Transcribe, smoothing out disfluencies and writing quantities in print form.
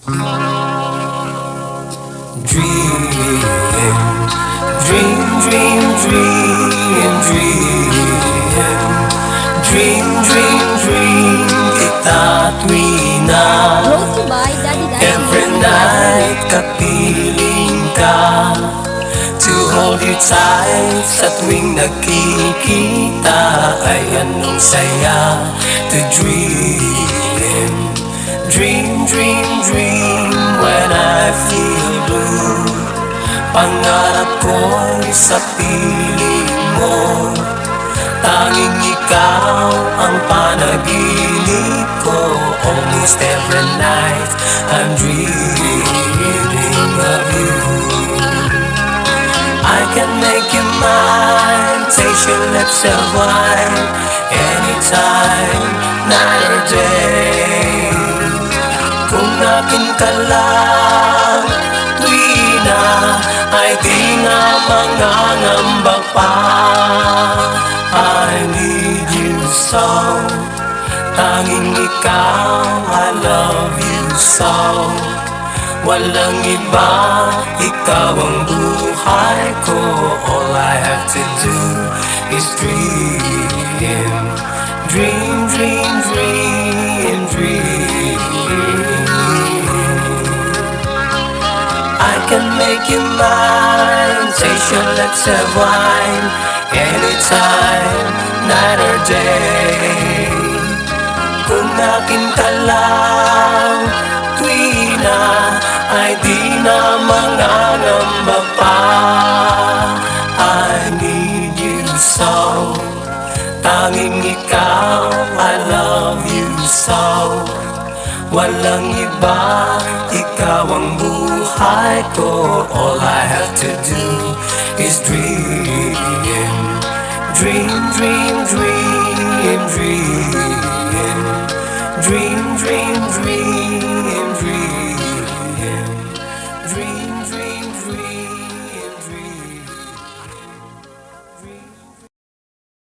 Dream, dream, dream, dream, dream. Dream, dream, dream kita tuwina. Brought to by Daddy Every night kapiling ka, to hold you tight sa tuwing nagkikita. Ay anong saya to dream. Dream, dream, dream when I feel blue. Pangarap ko'y sa piling mo, tanging ikaw ang panaginip ko. Almost every night I'm dreaming of you. I can make you mine, taste your lips of wine, anytime, night or day. Kung akin ka lang, tuwina, ay di na mangangamba pa. I need you so, tanging ikaw, I love you so. Walang iba, ikaw ang buhay ko. All I have to do is dream. Dream, dream, dream, dream. I can make you mine, taste your lips of wine, anytime, night or day. Kung akin ka lang, tuwina, ay di na mangangamba pa. I need you so, tanging ikaw, I love you so. Walang iba, ikaw ang buhay ko. All I have to do is dream. Dream, dream, dream, dream. Dream, dream, dream, dream. Dream, dream, dream.